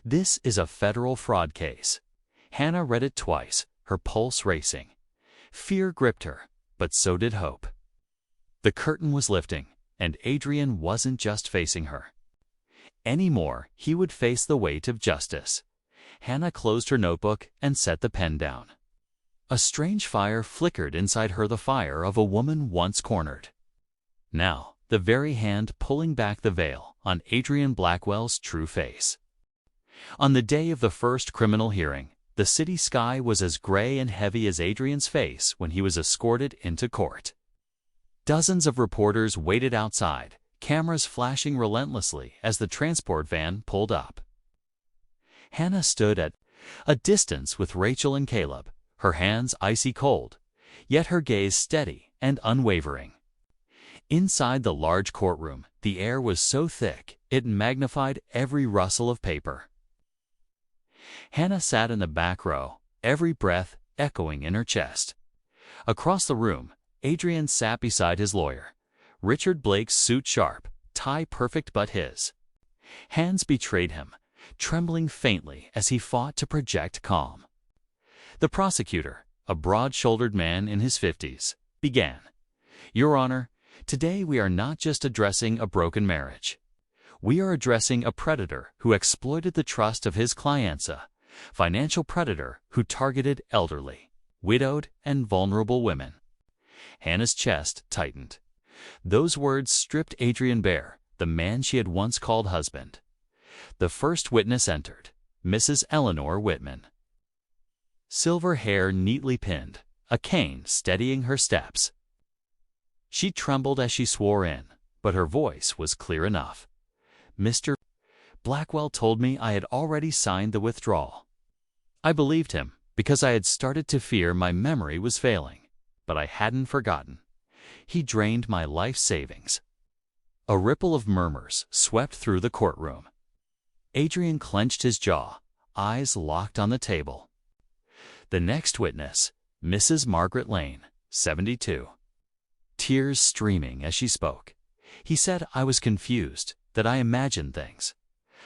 This is a federal fraud case. Hannah read it twice, her pulse racing. Fear gripped her, but so did hope. The curtain was lifting, and Adrian wasn't just facing her. Anymore, he would face the weight of justice. Hannah closed her notebook and set the pen down. A strange fire flickered inside her, the fire of a woman once cornered. Now, the very hand pulling back the veil on Adrian Blackwell's true face. On the day of the first criminal hearing, the city sky was as gray and heavy as Adrian's face when he was escorted into court. Dozens of reporters waited outside, cameras flashing relentlessly as the transport van pulled up. Hannah stood at a distance with Rachel and Caleb, her hands icy cold, yet her gaze steady and unwavering. Inside the large courtroom, the air was so thick it magnified every rustle of paper. Hannah sat in the back row, every breath echoing in her chest. Across the room, Adrian sat beside his lawyer. Richard Blake's suit sharp, tie perfect but his hands betrayed him, trembling faintly as he fought to project calm. The prosecutor, a broad-shouldered man in his 50s, began. Your Honor, today we are not just addressing a broken marriage. We are addressing a predator who exploited the trust of his clientsa, financial predator who targeted elderly, widowed, and vulnerable women. Hannah's chest tightened. Those words stripped Adrian bare, the man she had once called husband. The first witness entered, Mrs. Eleanor Whitman. Silver hair neatly pinned, a cane steadying her steps. She trembled as she swore in, but her voice was clear enough. Mr. Blackwell told me I had already signed the withdrawal. I believed him because I had started to fear my memory was failing, but I hadn't forgotten. He drained my life savings. A ripple of murmurs swept through the courtroom. Adrian clenched his jaw, eyes locked on the table. The next witness, Mrs. Margaret Lane, 72. Tears streaming as she spoke. He said I was confused, that I imagined things.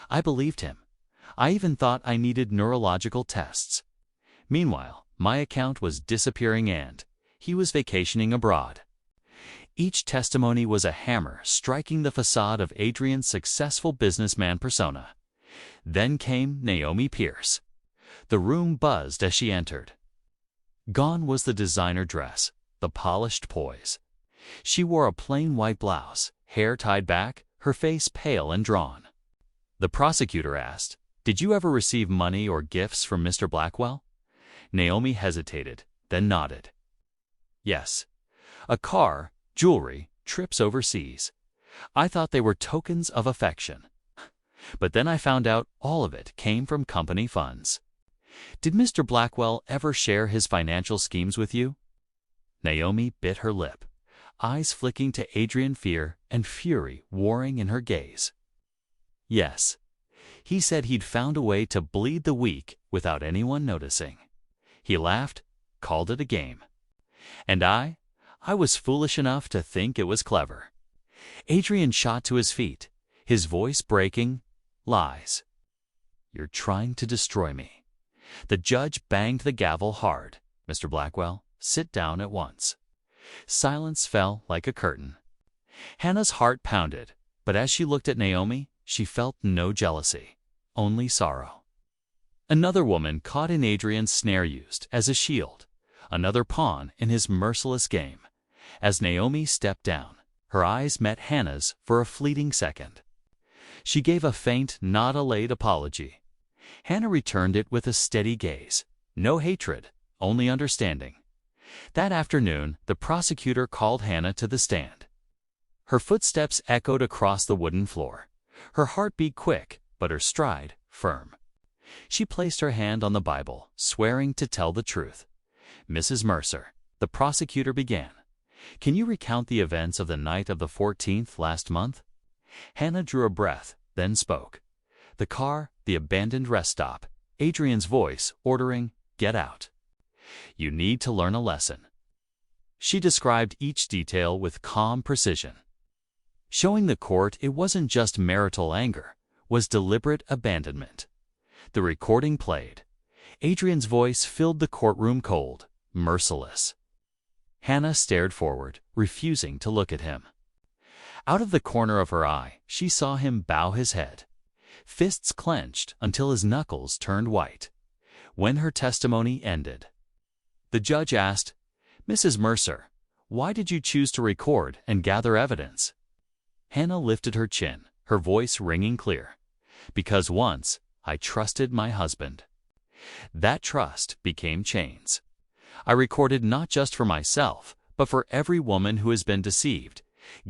I believed him. I even thought I needed neurological tests. Meanwhile, my account was disappearing and he was vacationing abroad. Each testimony was a hammer striking the facade of Adrian's successful businessman persona. Then came Naomi Pierce. The room buzzed as she entered. Gone was the designer dress, the polished poise. She wore a plain white blouse, hair tied back, her face pale and drawn. The prosecutor asked, "Did you ever receive money or gifts from Mr. Blackwell?" Naomi hesitated, then nodded. "Yes. A car, jewelry, trips overseas. I thought they were tokens of affection. But then I found out all of it came from company funds. Did Mr. Blackwell ever share his financial schemes with you?" Naomi bit her lip, eyes flicking to Adrian, fear and fury warring in her gaze. "Yes. He said he'd found a way to bleed the weak without anyone noticing. He laughed, called it a game. And I was foolish enough to think it was clever." Adrian shot to his feet, his voice breaking. "Lies. You're trying to destroy me." The judge banged the gavel hard. "Mr. Blackwell, sit down at once." Silence fell like a curtain. Hannah's heart pounded, but as she looked at Naomi, she felt no jealousy, only sorrow. Another woman caught in Adrian's snare, used as a shield, another pawn in his merciless game. As Naomi stepped down, her eyes met Hannah's for a fleeting second. She gave a faint, not elate apology. Hannah returned it with a steady gaze. No hatred, only understanding. That afternoon, the prosecutor called Hannah to the stand. Her footsteps echoed across the wooden floor. Her heartbeat quick, but her stride firm. She placed her hand on the Bible, swearing to tell the truth. "Mrs. Mercer," the prosecutor began, "can you recount the events of the night of the 14th last month?" Hannah drew a breath, then spoke. The car, the abandoned rest stop, Adrian's voice ordering, "Get out. You need to learn a lesson." She described each detail with calm precision, showing the court it wasn't just marital anger, was deliberate abandonment. The recording played. Adrian's voice filled the courtroom, cold, merciless. Hannah stared forward, refusing to look at him. Out of the corner of her eye, she saw him bow his head, fists clenched until his knuckles turned white. When her testimony ended, the judge asked, "Mrs. Mercer, why did you choose to record and gather evidence?" Hannah lifted her chin, her voice ringing clear. "Because once I trusted my husband. That trust became chains. I recorded not just for myself, but for every woman who has been deceived,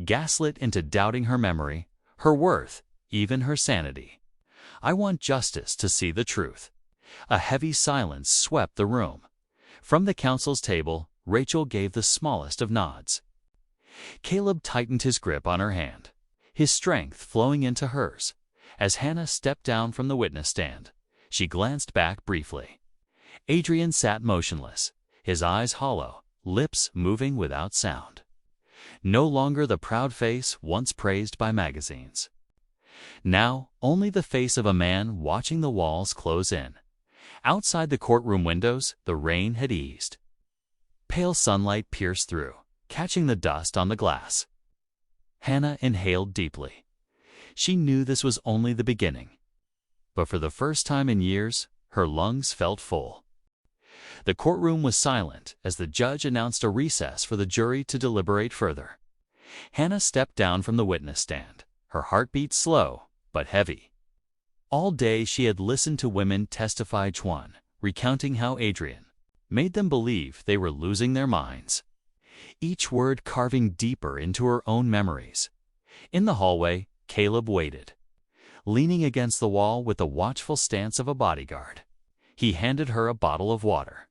gaslit into doubting her memory, her worth, even her sanity. I want justice to see the truth." A heavy silence swept the room. From the counsel's table, Rachel gave the smallest of nods. Caleb tightened his grip on her hand, his strength flowing into hers. As Hannah stepped down from the witness stand, she glanced back briefly. Adrian sat motionless, his eyes hollow, lips moving without sound. No longer the proud face once praised by magazines. Now, only the face of a man watching the walls close in. Outside the courtroom windows, the rain had eased. Pale sunlight pierced through, catching the dust on the glass. Hannah inhaled deeply. She knew this was only the beginning. But for the first time in years, her lungs felt full. The courtroom was silent as the judge announced a recess for the jury to deliberate further. Hannah stepped down from the witness stand, her heartbeat slow but heavy. All day she had listened to women testify recounting how Adrian made them believe they were losing their minds, each word carving deeper into her own memories. In the hallway, Caleb waited, leaning against the wall with the watchful stance of a bodyguard. He handed her a bottle of water.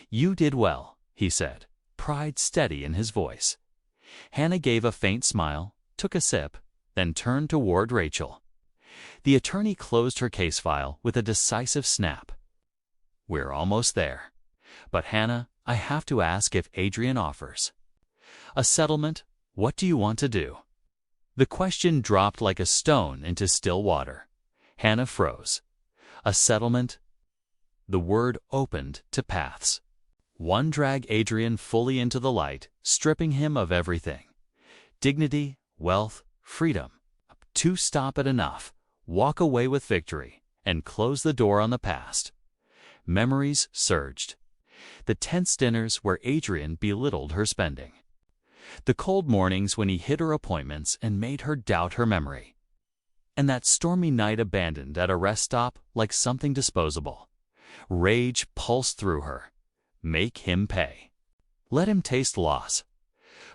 "You did well," he said, pride steady in his voice. Hannah gave a faint smile, took a sip, then turned toward Rachel. The attorney closed her case file with a decisive snap. "We're almost there. But Hannah, I have to ask if Adrian offers a settlement. What do you want to do?" The question dropped like a stone into still water. Hannah froze. A settlement? The word opened to paths. One, drag Adrian fully into the light, stripping him of everything. Dignity, wealth, freedom. 2, stop at enough, walk away with victory, and close the door on the past. Memories surged. The tense dinners where Adrian belittled her spending. The cold mornings when he hid her appointments and made her doubt her memory. And that stormy night abandoned at a rest stop like something disposable. Rage pulsed through her. Make him pay. Let him taste loss.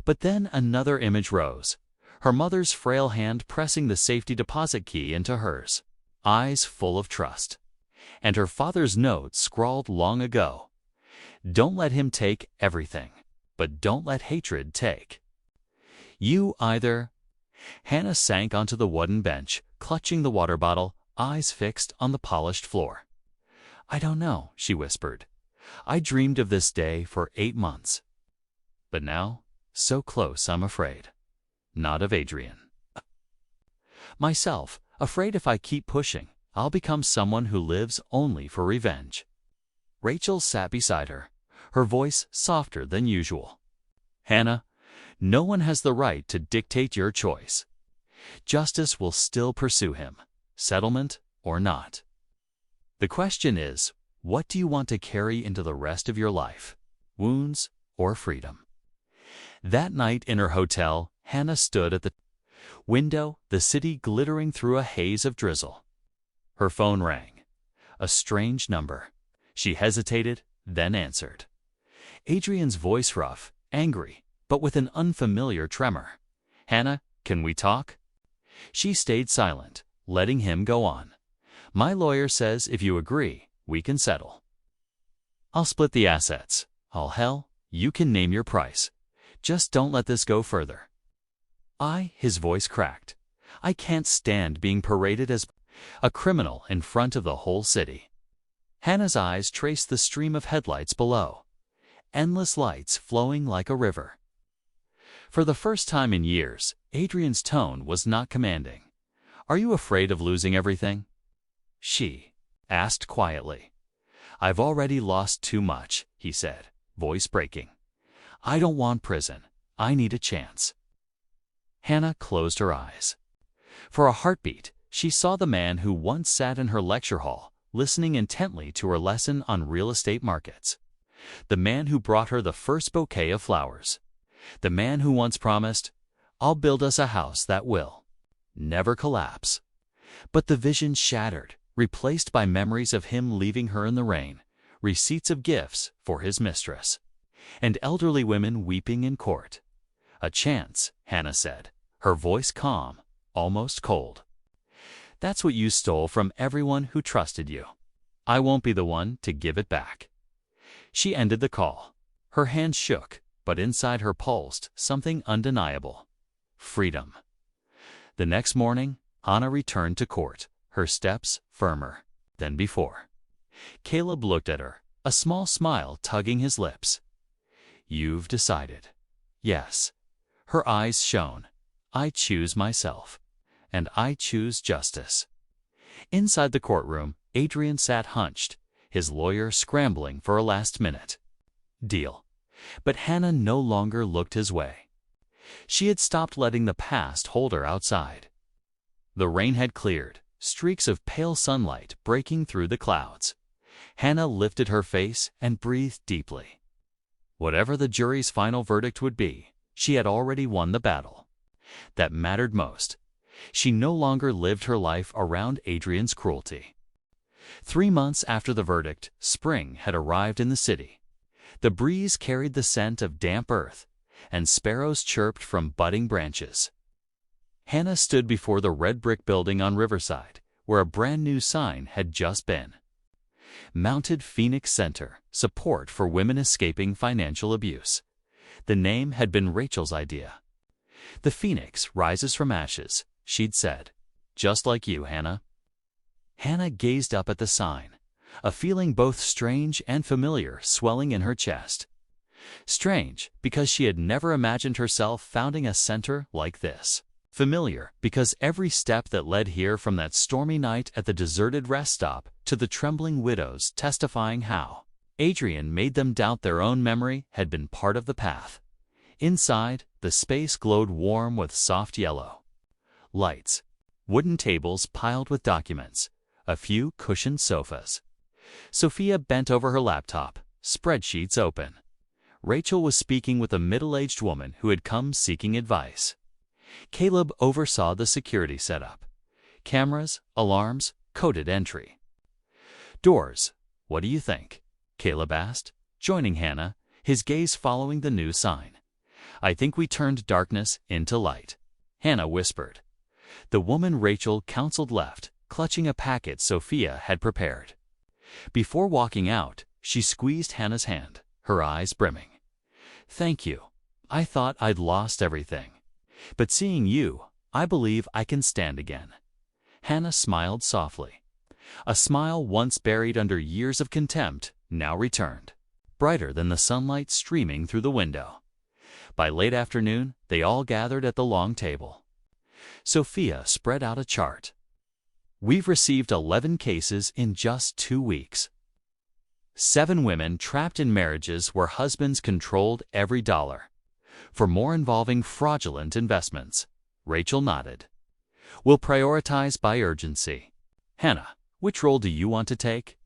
But then another image rose, her mother's frail hand pressing the safety deposit key into hers, eyes full of trust. And her father's note scrawled long ago. "Don't let him take everything, but don't let hatred take you either." Hannah sank onto the wooden bench, clutching the water bottle, eyes fixed on the polished floor. "I don't know," she whispered. "I dreamed of this day for 8 months. But now, so close, I'm afraid. Not of Adrian. Myself, afraid if I keep pushing, I'll become someone who lives only for revenge." Rachel sat beside her, her voice softer than usual. "Hannah, no one has the right to dictate your choice. Justice will still pursue him, settlement or not. The question is, what do you want to carry into the rest of your life? Wounds or freedom?" That night in her hotel, Hannah stood at the window, the city glittering through a haze of drizzle. Her phone rang. A strange number. She hesitated, then answered. Adrian's voice, rough, angry, but with an unfamiliar tremor. "Hannah, can we talk?" She stayed silent, letting him go on. "My lawyer says if you agree, we can settle. I'll split the assets. Hell, you can name your price. Just don't let this go further." His voice cracked. "I can't stand being paraded as a criminal in front of the whole city." Hannah's eyes traced the stream of headlights below. Endless lights flowing like a river. For the first time in years, Adrian's tone was not commanding. "Are you afraid of losing everything?" She asked quietly. "I've already lost too much," he said, voice breaking. "I don't want prison. I need a chance." Hannah closed her eyes. For a heartbeat, she saw the man who once sat in her lecture hall, listening intently to her lesson on real estate markets. The man who brought her the first bouquet of flowers. The man who once promised, "I'll build us a house that will never collapse." But the vision shattered, replaced by memories of him leaving her in the rain, receipts of gifts for his mistress, and elderly women weeping in court. "A chance," Hannah said, her voice calm, almost cold. "That's what you stole from everyone who trusted you. I won't be the one to give it back." She ended the call. Her hands shook, but inside her pulsed something undeniable. Freedom. The next morning, Hannah returned to court, her steps firmer than before. Caleb looked at her, a small smile tugging his lips. "You've decided." "Yes." Her eyes shone. "I choose myself. And I choose justice." Inside the courtroom, Adrian sat hunched, his lawyer scrambling for a last-minute deal. But Hannah no longer looked his way. She had stopped letting the past hold her outside. The rain had cleared, streaks of pale sunlight breaking through the clouds. Hannah lifted her face and breathed deeply. Whatever the jury's final verdict would be, she had already won the battle. That mattered most. She no longer lived her life around Adrian's cruelty. 3 months after the verdict, spring had arrived in the city. The breeze carried the scent of damp earth, and sparrows chirped from budding branches. Hannah stood before the red brick building on Riverside, where a brand new sign had just been mounted: Phoenix Center, support for women escaping financial abuse. The name had been Rachel's idea. "The Phoenix rises from ashes," she'd said. "Just like you, Hannah." Hannah gazed up at the sign, a feeling both strange and familiar swelling in her chest. Strange, because she had never imagined herself founding a center like this. Familiar, because every step that led here, from that stormy night at the deserted rest stop to the trembling widows testifying how Adrian made them doubt their own memory, had been part of the path. Inside, the space glowed warm with soft yellow lights, wooden tables piled with documents, a few cushioned sofas. Sophia bent over her laptop, spreadsheets open. Rachel was speaking with a middle-aged woman who had come seeking advice. Caleb oversaw the security setup. Cameras, alarms, coded entry. "Doors, what do you think?" Caleb asked, joining Hannah, his gaze following the new sign. "I think we turned darkness into light," Hannah whispered. The woman Rachel counseled left, clutching a packet Sophia had prepared. Before walking out, she squeezed Hannah's hand, her eyes brimming. "Thank you. I thought I'd lost everything. But seeing you, I believe I can stand again." Hannah smiled softly. A smile once buried under years of contempt now returned, brighter than the sunlight streaming through the window. By late afternoon, they all gathered at the long table. Sophia spread out a chart. "We've received 11 cases in just 2 weeks. 7 women trapped in marriages where husbands controlled every dollar. For more involving fraudulent investments." Rachel nodded. "We'll prioritize by urgency. Hannah, which role do you want to take?"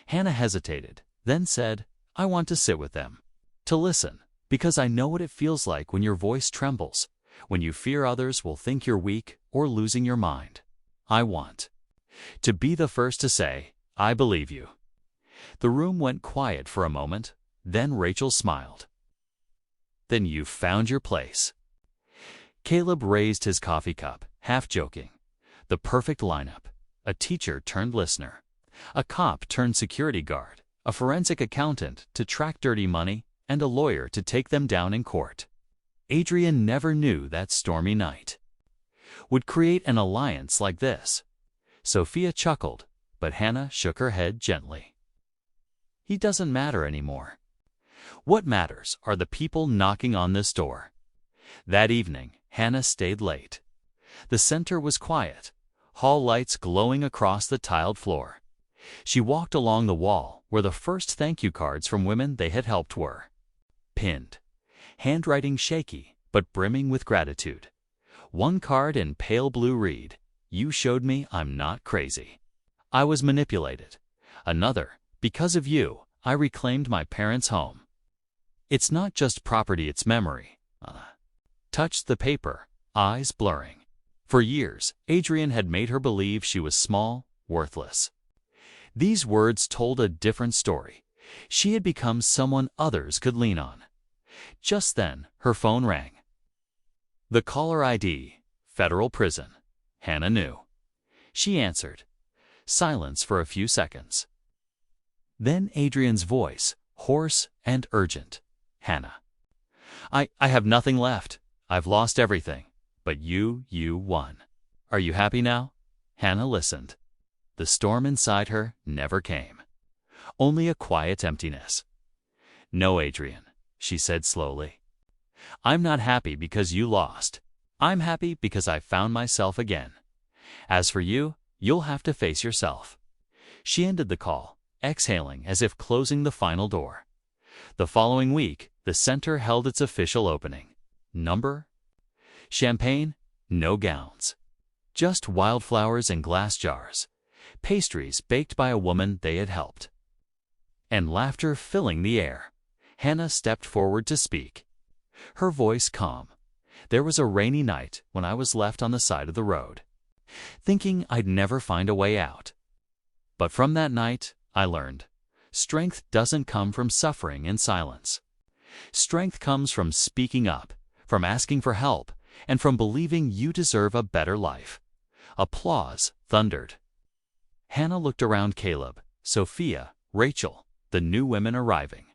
Hannah hesitated, then said, "I want to sit with them. To listen, because I know what it feels like when your voice trembles, when you fear others will think you're weak or losing your mind. I want to be the first to say, 'I believe you.'" The room went quiet for a moment, then Rachel smiled. "Then you've found your place." Caleb raised his coffee cup, half joking. The perfect lineup: a teacher turned listener, a cop turned security guard, a forensic accountant to track dirty money, and a lawyer to take them down in court. Adrian never knew that stormy night would create an alliance like this. Sophia chuckled, but Hannah shook her head gently. "He doesn't matter anymore. What matters are the people knocking on this door." That evening, Hannah stayed late. The center was quiet, hall lights glowing across the tiled floor. She walked along the wall where the first thank you cards from women they had helped were pinned, handwriting shaky but brimming with gratitude. One card in pale blue read, "You showed me I'm not crazy. I was manipulated." Another, "Because of you, I reclaimed my parents' home. It's not just property, it's memory." Touched the paper, eyes blurring. For years, Adrian had made her believe she was small, worthless. These words told a different story. She had become someone others could lean on. Just then, her phone rang. The caller ID, federal prison. Hannah knew. She answered. Silence for a few seconds. Then Adrian's voice, hoarse and urgent. "Hannah, I have nothing left. I've lost everything. But you won. Are you happy now?" Hannah listened. The storm inside her never came. Only a quiet emptiness. "No, Adrian," she said slowly. "I'm not happy because you lost. I'm happy because I found myself again. As for you, you'll have to face yourself." She ended the call, exhaling as if closing the final door. The following week, the center held its official opening. Number? Champagne, no gowns. just wildflowers in glass jars, pastries baked by a woman they had helped, and laughter filling the air. Hannah stepped forward to speak, her voice calm. There was a rainy night when I was left on the side of the road, thinking I'd never find a way out. But from that night, I learned, strength doesn't come from suffering in silence. Strength comes from speaking up, from asking for help, and from believing you deserve a better life. Applause thundered. Hannah looked around Caleb, Sophia, Rachel, the new women arriving,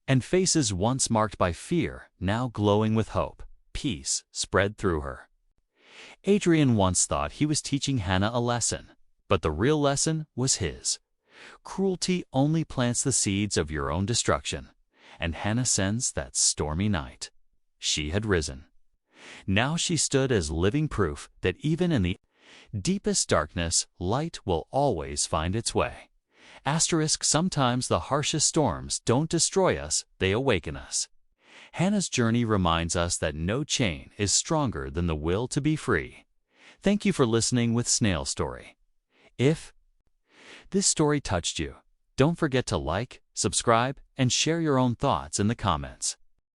and faces once marked by fear, now glowing with hope. Peace spread through her. Adrian once thought he was teaching Hannah a lesson, but the real lesson was his. Cruelty only plants the seeds of your own destruction, and Hannah sensed that stormy night. She had risen. Now she stood as living proof that even in the deepest darkness, light will always find its way. Sometimes the harshest storms don't destroy us, they awaken us. Hannah's journey reminds us that no chain is stronger than the will to be free. Thank you for listening with Snail Story. If this story touched you, don't forget to like, subscribe, and share your own thoughts in the comments.